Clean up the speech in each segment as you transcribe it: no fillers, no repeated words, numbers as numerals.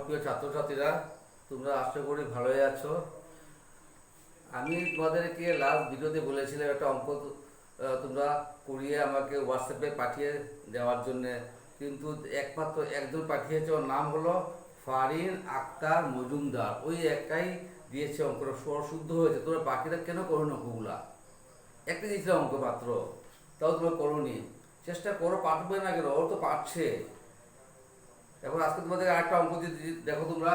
প্রিয় ছাত্রছাত্রীরা, তোমরা আশা করি ভালোই আছো। আমি তোমাদেরকে লাস্ট ভিডিওতে বলেছিলাম একটা অঙ্ক তোমরা করিয়ে আমাকে হোয়াটসঅ্যাপে পাঠিয়ে দেওয়ার জন্যে, কিন্তু একমাত্র একজন পাঠিয়েছে, ওর নাম হলো ফারিন আক্তার মজুমদার। ওই একাই দিয়েছে অঙ্কটা, শুদ্ধ হয়েছে। তোমরা বাকিরা কেন করো না অঙ্কগুলা? একটা দিয়েছিল অঙ্ক মাত্র, তাও তোমরা করোনি। চেষ্টা করো, পাঠবে না কেন? ওর তো পাঠছে। এখন আজকে তোমাদের আরেকটা অঙ্ক দিয়ে দেখো তোমরা।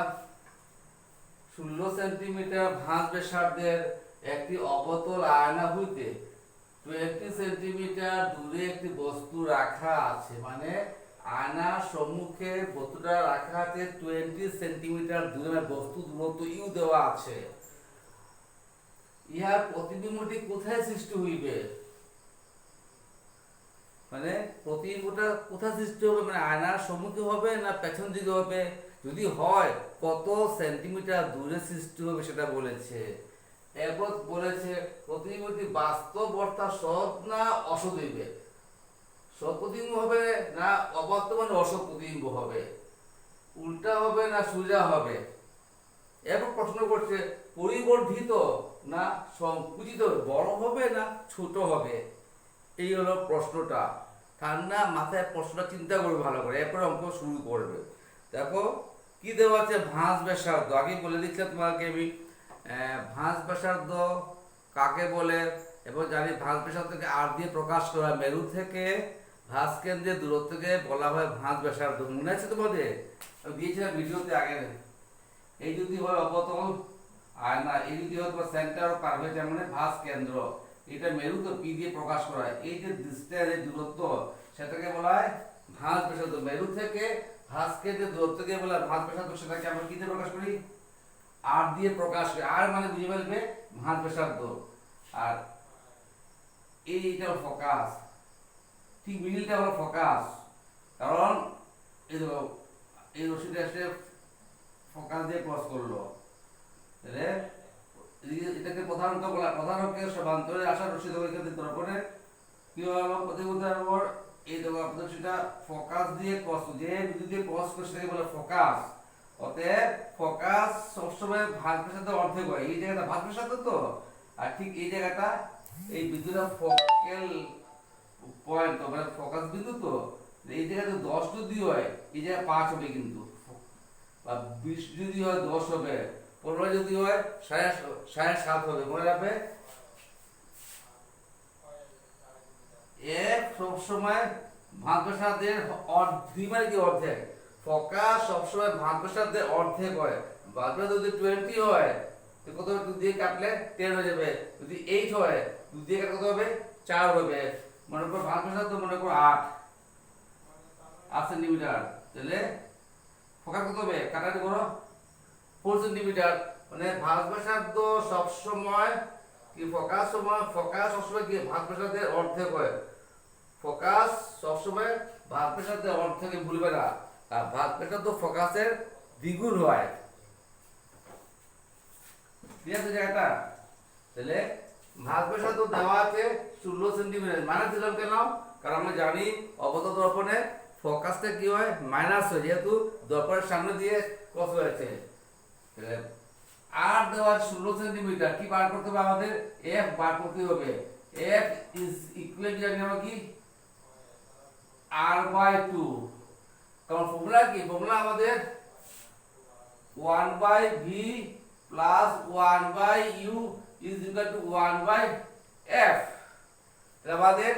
16 সেন্টিমিটার ভাঁজ ব্যাসার্ধের একটি অবতল আয়না হইতে 20 সেন্টিমিটার দূরে একটি বস্তু রাখা আছে। মানে আয়নার সম্মুখে বস্তুটা রাখা আছে 20 সেন্টিমিটার দূরে, বস্তু দূরত্ব ইউ দেওয়া আছে। ইহার প্রতিবিম্বটি কোথায় সৃষ্টি হইবে? মানে প্রতিবিম্বটা কোথায় সৃষ্টি হবে? মানে আয়নার সম্মুখে হবে না পেছন দিকে হবে? যদি হয় কত সেন্টিমিটার দূরে সৃষ্টি হবে সেটা বলেছে। এরপর বলেছে প্রতিবিম্বটি বাস্তব অর্থাৎ সৎ না অসৎ হইবে। সৎ প্রতিবিম্ব হবে না অবর্তমান অসৎ প্রতিবিম্ব হবে? উল্টা হবে না সোজা হবে? এরপর প্রশ্ন করছে পরিবর্ধিত না সংকুচিত, বড় হবে না ছোট হবে? এই হলো প্রশ্নটা। ঠান্ডা মাথায় প্রশ্নটা চিন্তা করবে ভালো করে, এরপরে অঙ্ক শুরু করবে। দেখো কি দেওয়া আছে, ভাঁজ ব্যাসার্ধ। আগে বলে দিচ্ছি তোমাকে আমি, ভাঁজ ব্যাসার্ধ কাকে বলে এবং জানি ভাঁজ ব্যাসার্ধকে আর দিয়ে প্রকাশ করা। মেরু থেকে ভাঁজ কেন্দ্রের দূরত্বকে বলা হয় ভাঁজ ব্যাসার্ধ। মনে আছে তোমাদের? আমি দিয়েছিলাম ভিডিওতে আগে। এই যদি হয় অবতল আয়না, এই যদি হয় তোমার সেন্টার অফ কার্ভেচার মানে ভাঁজ কেন্দ্র, এটা মেরু তো পি দিয়ে প্রকাশ করা হয়। এই যে ডিস্টেন্স, এই দূরত্ব, সেটাকে বলা হয় ভাঁজ ব্যাসার্ধ। মেরু থেকে ভাঁজ কেন্দ্রের দূরত্বকে বলা হয় ভাঁজ ব্যাসার্ধ। সেটাকে আমরা কি দিয়ে প্রকাশ করি? আর দিয়ে প্রকাশ করি। আর মানে বুঝে ফেলবে ভাঁজ ব্যাসার্ধ। আর এইটা হলো ফোকাস, ঠিক মিডিলটা হলো ফোকাস। কারণ এই দেখো, এই রশিটা এসে ফোকাস দিয়ে ক্রস করলো, তাহলে এটাকে প্রধান অঙ্ক বলা। প্রধান অঙ্কের সমান্তরে আসা রশি দেখো এখানে দর্পণে কি হলো প্রতিবিম্বের উপর এই দেখো সেটা ফোকাস দিয়ে ক্রস, যে বিন্দু দিয়ে ক্রস করে সেটাকে বলে ফোকাস। অতএব ফোকাস সবসময় ভাঁজ ব্যাসার্ধ অর্ধেক হয়। এই জায়গাটা ভাঁজ ব্যাসার্ধ তো, আর ঠিক এই জায়গাটা এই বিন্দুটা ফোকাল পয়েন্ট, মানে ফোকাস বিন্দু তো। এই জায়গাতে 10 যদি হয় এই জায়গায় 5 হবে কিন্তু, বা 20 যদি হয় 10 হবে, 15 যদি হয় 7.5 হবে। মনে রাখবে এক সবসময় ভাঁজ ব্যাসার্ধের অর্ধেক, মানে কি অর্ধেক। ফোকাস সবসময় ভাঁজ ব্যাসার্ধের অর্ধেক হয়। ভাঁজ ব্যাসার্ধ যদি 20 হয় তো কত হবে? 2 দিয়ে কাটলে 10 হয়ে যাবে। যদি 8 হয় 2 দিয়ে কাটলে কত হবে? 4 হবে। মনে করো ভাঁজ ব্যাসার্ধ মনে করো 8 সেন্টিমিটার, তাহলে ফোকাস কত হবে? কাটাকাটি করো 4 সেন্টিমিটার। মানে ভাঁজ ব্যাসার্ধ সবসময় কি ফোকাস সবসময় কি ভাঁজ ব্যাসার্ধের অর্ধেক হয়। ফোকাস সবসময় ভাঁজ ব্যাসার্ধের অর্ধেক, ভুলবে না। আর ভাঁজ ব্যাসার্ধ ফোকাসের দ্বিগুণ হয়। ঠিক আছে জায়গাটা? তাহলে ভাঁজ ব্যাসার্ধ দেওয়া আছে 16 সেন্টিমিটার। মাইনাস দিলাম কেন? কারণ আমরা জানি অবতল দর্পণে ফোকাসটা কি হয়? মাইনাস হয়, যেহেতু দর্পণের সামনে দিয়ে ক্রস হয়েছে। তাহলে আর দেওয়া 16 সেন্টিমিটার। কি বার করতে হবে আমাদের? এফ বার করতে হবে। এফ ইজ ইকুয়াল টু আমরা কি r/2। কারণ ফর্মুলা কি? ফর্মুলা আমাদের 1/v plus 1/u is equal to 1/f। তাহলে আমাদের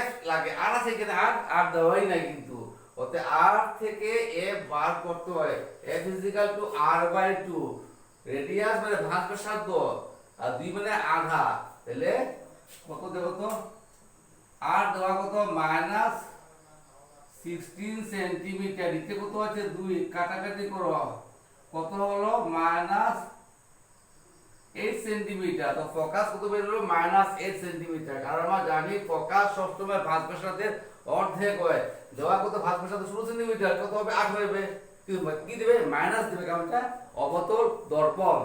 f লাগে, আর আছে এখানে, আর দেওয়াই নাই কিন্তু। ওতে r থেকে f বার করতে হয়। f is equal to r/2। Radius মানে ভাঁজ ব্যাসার্ধ, আর 2 মানে আধা। তাহলে কত দেব তো? r দেওয়া কত? Minus 16 centimetre. নিচে কত আছে? 2, কাটাকাটি করো কত হলো? Minus 8 centimetre. তো ফোকাস কত বের হলো? Minus 8 centimetre. কারণ আমরা জানি ফোকাস সবসময় ভাঁজ ব্যাসার্ধের অর্ধেক হয়। দেওয়া কত? ভাঁজ ব্যাসার্ধ 16 সেন্টিমিটার, কত হবে? 8 হবে। কি দেবে? মাইনাস দেবে, কারণ এটা অবতল দর্পণ।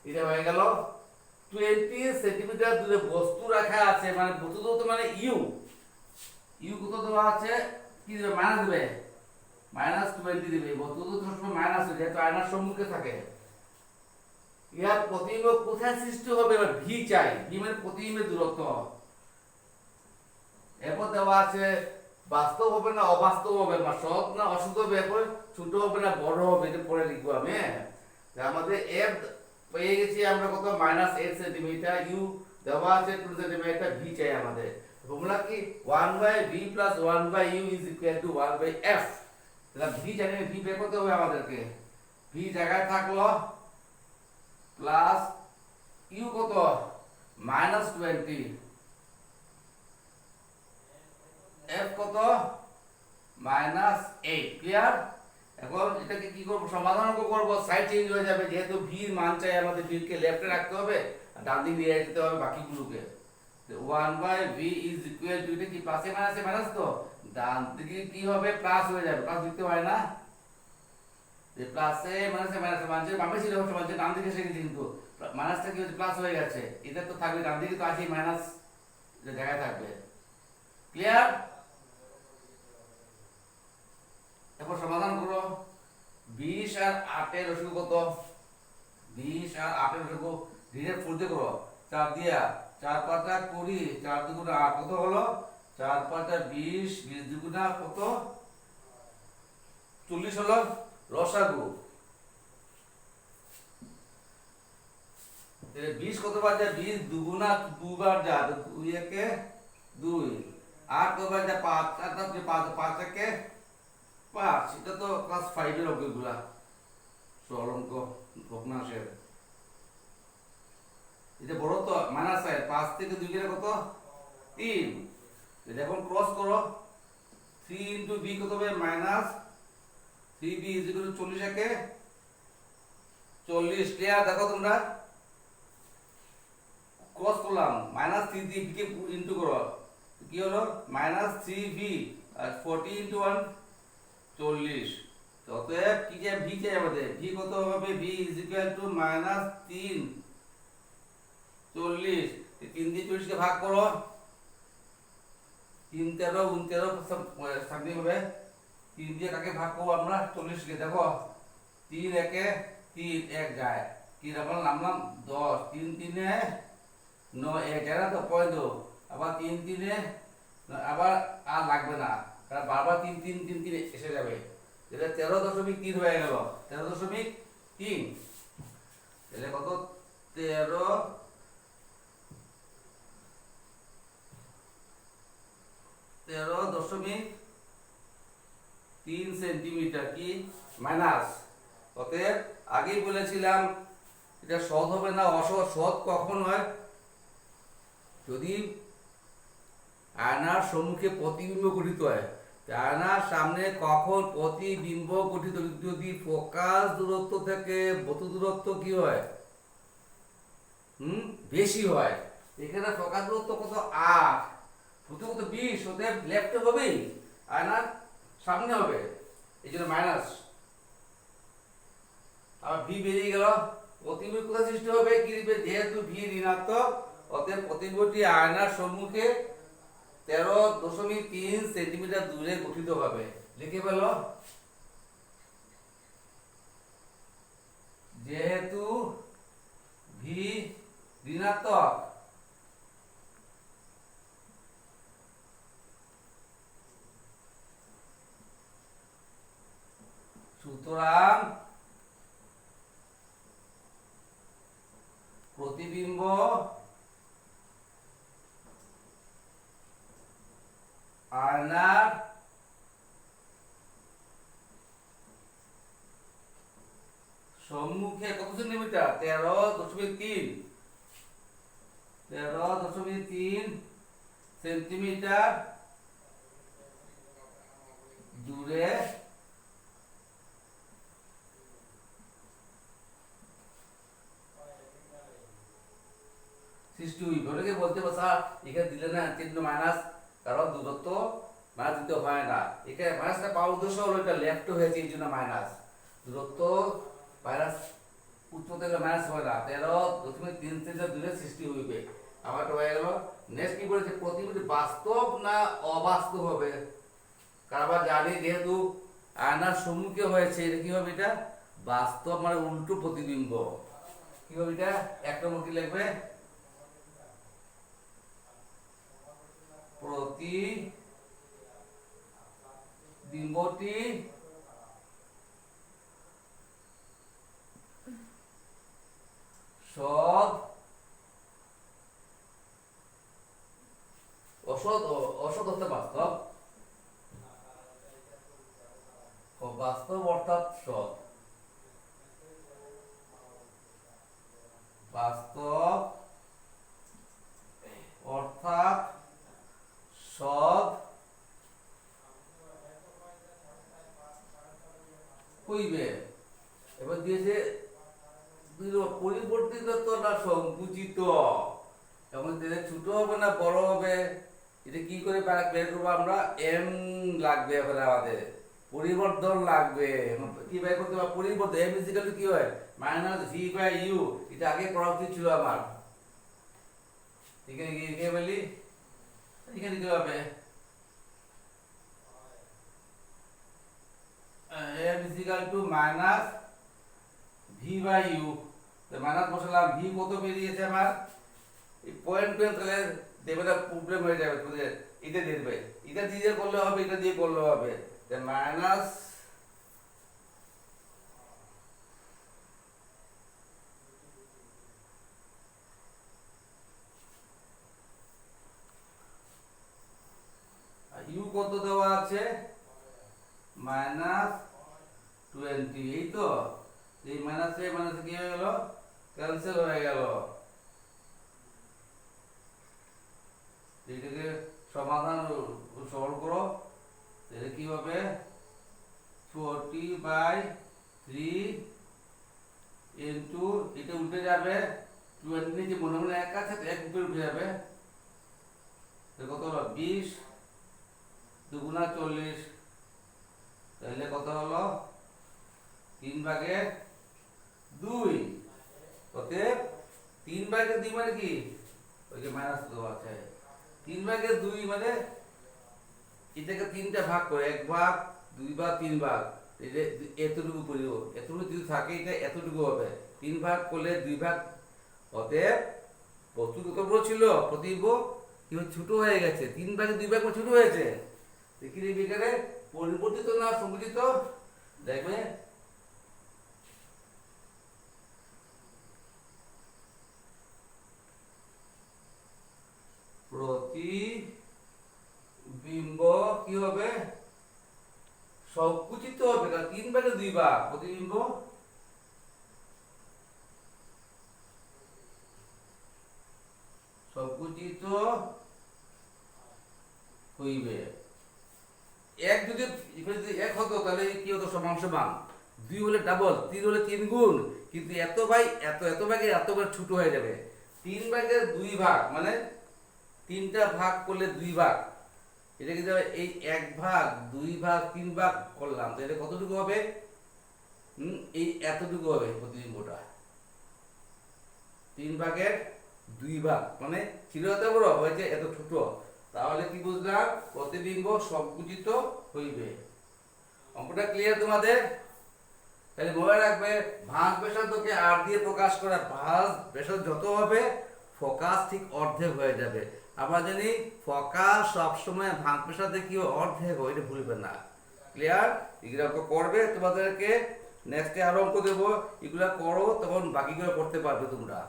এটা হয়ে গেল 20 সেন্টিমিটার দূরে বস্তু রাখা আছে। মানে বস্তু দূরত্ব মানে ইউ, কত দেওয়া আছে? কি দেবে? মাইনাস দেবে। -20 দিবে। বস্তু তো সবসময় মাইনাস হয়ে যায়, তো আয়নার সম্মুখে থাকে। ইয়ার প্রতিবিম্ব কোথায় সৃষ্টি হবে? এবার ভি চাই, ভি মানে প্রতিবিম্বের দূরত্ব। এরপর দেওয়া আছে বাস্তব হবে না অবাস্তব হবে, বা সৎ না অসৎ হবে, এরপর ছোট হবে না বড় হবে, এটা পরে লিখবো আমি। হ্যাঁ, আমাদের এফ পেয়ে গেছি আমরা কত, -8 সেন্টিমিটার, ইউ দেওয়া আছে 2 সেন্টিমিটার, ভি চাই আমাদের। ফর্মুলা কি 1/v + 1/u = 1/f। তাহলে ভি জানি, ভি বের করতে হবে আমাদেরকে। ভি জায়গায় থাকলো প্লাস ইউ কত, -20, এফ কত, -8। ক্লিয়ার? এখন এটাকে কি করব, সমাধান করব, সাইড চেঞ্জ হয়ে যাবে, যেহেতু ভি মান চাই আমাদের, ভি কে লেফটে রাখতে হবে আর ডান দিকে নিয়ে যেতে হবে বাকিগুলোকে। 1/v = এটা কি প্লাসে মাইনাসে মাইনাস, তো ডান দিকে কি হবে, প্লাস হয়ে যাবে, প্লাস লিখতে হয় না, যে প্লাসে মাইনাসে মাইনাসে মানছে বামে ছিল হচ্ছে মানছে ডান দিকে এসে গেছে, কিন্তু মাইনাসটা কি হচ্ছে প্লাস হয়ে গেছে, এটা তো থাকবে ডান দিকে, তো আছে মাইনাস যে জায়গায় থাকবে। ক্লিয়ার? এরপর সমাধান করো। 20 আর 8 এর লসাগু কত, 20 আর 8 এর লসাগু ডিরেক্ট ফুলতে করো, 4 দিয়া 4 5 20, 4 2 8 কত হলো, 4 5 20, 20 2 কত, 40 হলো লসাগু। 20 কত বার যায়, 20 2 দুবার যায়, 2 একে 2, 8 কতবার যায়, 5 আর 5 একে 5। এটা তো ক্লাস 5 এর অঙ্কগুলা, সরল অঙ্ক, ভগ্নাংশের। এটা বড় তো মাইনাস সাইড, 5 থেকে 2 গেলে কত, 3। এখন ক্রস করো, 3 * b কত হবে, -3b = 40 একে 40। ক্লিয়ার? দেখো তোমরা, ক্রস করলাম, -3 দিয়ে b কে ইনটু করো, কি হলো, -3b, আর 40 * 1 40। অতএব কি যে ভি চাই আমাদের, ভি কত হবে, ভি = -3 40। 3 দিয়ে 40 কে ভাগ করো, 3 13 19 সামনে হবে, 3 দিয়ে কাকে ভাগ করব আমরা, 40 কে। দেখো 3 একে 3, 1 যায়, কি আমরা নামলাম 10, 3 3 9, 1 যায় না, তো পয়েন্ট দাও, আবার 3 3 আবার আর লাগবে না, কারণ বারবার 3 3 3 3 এসে যাবে, এটা 13.3 হয়ে গেল, 13.3। তাহলে কত, 13.3 সেন্টিমিটার কি মাইনাস। অতএব আগেই বলেছিলাম এটা সৎ হবে না অসৎ। সৎ কখন হয়, যদি আয়নার সম্মুখে প্রতিবিম্ব গঠিত হয়। আয়নার সামনে কখন প্রতিবিম্ব গঠিত, যদি ফোকাস দূরত্ব থেকে বস্তু দূরত্ব কি হয়, বেশি হয়। এখানে ফোকাস দূরত্ব কত, 8, বস্তু কত 20, ওদের লেফটে হবেই, আয়নার সামনে হবে, এই জন্য মাইনাস। আবার ভি বেরিয়ে গেল, প্রতিবিম্ব কোথায় সৃষ্টি হবে, কি দিবে, যেহেতু ভি ঋণাত্মক, অতএব প্রতিবিম্বটি আয়নার সম্মুখে 13.3 সেন্টিমিটার দূরে গঠিত হবে। লিখে ফেল, যেহেতু ভি ঋণাত্মক, সুতরাং প্রতিবিম্ব আয়নার সম্মুখে কত সেন্টিমিটার, 13.3 সেন্টিমিটার দূরে সৃষ্টি হইবে। অনেকে বলতে পারে স্যার এখানে দিলে না চিহ্ন মাইনাস, কারণ দূরত্ব মাইনাস দিতে হয় না, এখানে মাইনাসটা পাওয়ার উদ্দেশ্য হলো এটা লেফট হয়েছে, এই জন্য মাইনাস। দূরত্ব মাইনাস উচ্চ থেকে মাইনাস হয় না, 13.3 সেন্টিমিটার দূরে সৃষ্টি হইবে। আমার তো হয়ে গেল। নেক্সট কি বলেছে, প্রতিবিম্বটি বাস্তব না অবাস্তব হবে। কারণ আমরা জানি যেহেতু আয়নার সম্মুখে হয়েছে, এটা কি হবে? এটা বাস্তব মানে উল্টো প্রতিবিম্ব। কি হবে এটা? এক নম্বর কি লিখবে? প্রতিবিম্বটি সৎ অসৎ অসৎ অর্থাৎ বাস্তব, বাস্তব অর্থাৎ সৎ, বাস্তব অর্থাৎ সৎ হইবে। এবার দিয়েছে পরিবর্তিত তো না সংকুচিত, এখন ছোট হবে না বড় হবে, এটা কি করে বের করবো আমরা? এম লাগবে, এবারে আমাদের পরিবর্তন লাগবে। কি বের করতে হবে? পরিবর্তন। এম ইজিক্যাল টু কি হয়? Minus V by U. এটা আগে করা উচিত ছিল আমার। এখানে কি বলি? এখানে কি হবে? M is equal to minus V by U. Minus বসালাম, ভি কত বেরিয়েছে আমার? এই পয়েন্ট তাহলে দেবে না, প্রবলেম হয়ে যাবে। এটা দেবে, এটা দিয়ে করলে হবে, এটা দিয়ে করলে হবে। মাইনাস ইউ কত দেওয়া আছে? মাইনাস 20। এই তো, এই মাইনাসে মাইনাসে কি হয়ে গেল? ক্যান্সেল হয়ে গেল। এটাকে সমাধান সরল করো, তাহলে কি হবে? 40/3 ইন্টু, এটা উঠে যাবে 20 নিচে, মনে মনে এক আছে, এক উপরে উঠে যাবে। কত হলো? 20 দুগুণা 40, তাহলে কত হলো? 3/2। অতএব 3/2 মানে কি? ওই যে মাইনাস দেওয়া আছে। 3/2 মানে এটাকে 3টা ভাগ করে, 1 ভাগ, 2 ভাগ, 3 ভাগ। এতটুকু পরিব, এতটুকু যদি থাকে এটা এতটুকু হবে। 3 ভাগ করলে 2 ভাগ। অতএব বস্তু কত বড় ছিল? প্রতিবিম্ব কি ছোট হয়ে গেছে। 3/2 ভাগ ছোট হয়েছে। দেখি এখানে পরিবর্তিত না সংকুচিত? দেখবে প্রতিবিম্ব কি হবে? সংকুচিত হবে, কারণ 3/2 ভাগ। প্রতিবিম্ব সংকুচিত হইবে। এক যদি এক হতো তাহলে কি হতো? সমান সমান। 2 হলে ডাবল, 3 হলে 3 গুণ। কিন্তু এত ভাই এত ভাগে এত করে ছোট হয়ে যাবে। 3/2 ভাগ মানে 3টা ভাগ করলে 2 ভাগ। এটা কিন্তু এই 1 ভাগ, 2 ভাগ, 3 ভাগ করলাম, তো এটা কতটুকু হবে? এই এতটুকু হবে প্রতিবিম্বটা। 3/2 ভাগ মানে ছিল এত বড়, হয়েছে এত ছোট। তাহলে কি বুঝলাম? প্রতিবিম্ব সংকুচিত হইবে। অঙ্কটা ক্লিয়ার তোমাদের? তাহলে মনে রাখবে, ভাঁজ ব্যাসার্ধকে আর দিয়ে প্রকাশ করা। ভাঁজ ব্যাসার্ধ যত হবে, ফোকাস ঠিক অর্ধেক হয়ে যাবে। আমরা জানি ফোকাস সবসময় ভাঁজ ব্যাসার্ধে কি অর্ধেক হয়, এটা ভুলবে না। ক্লিয়ার? এগুলো অঙ্ক করবে, তোমাদেরকে নেক্সটে আরো অঙ্ক দেবো, এগুলা করো, তখন বাকিগুলো করতে পারবে তোমরা।